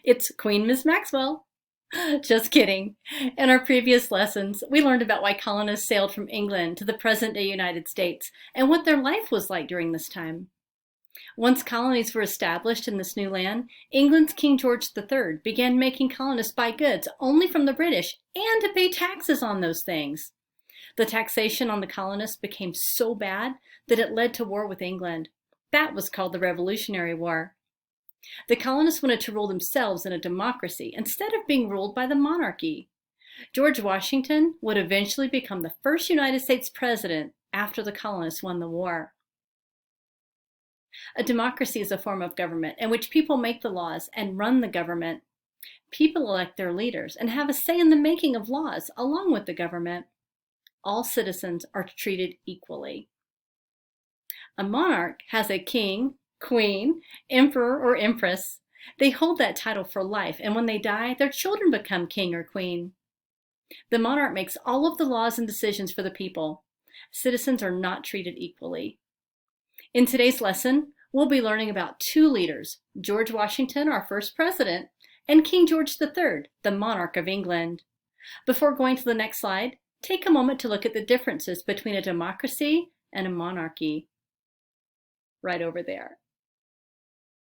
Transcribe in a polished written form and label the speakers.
Speaker 1: It's Queen Miss Maxwell. Just kidding. In our previous lessons, we learned about why colonists sailed from England to the present-day United States and what their life was like during this time. Once colonies were established in this new land, England's King George III began making colonists buy goods only from the British and to pay taxes on those things. The taxation on the colonists became so bad that it led to war with England. That was called the Revolutionary War. The colonists wanted to rule themselves in a democracy instead of being ruled by the monarchy. George Washington would eventually become the first United States president after the colonists won the war. A democracy is a form of government in which people make the laws and run the government. People elect their leaders and have a say in the making of laws along with the government. All citizens are treated equally. A monarch has a king, queen, emperor, or empress. They hold that title for life, and when they die, their children become king or queen. The monarch makes all of the laws and decisions for the people. Citizens are not treated equally. In today's lesson, we'll be learning about two leaders, George Washington, our first president, and King George III, the monarch of England. Before going to the next slide, take a moment to look at the differences between a democracy and a monarchy. Right over there.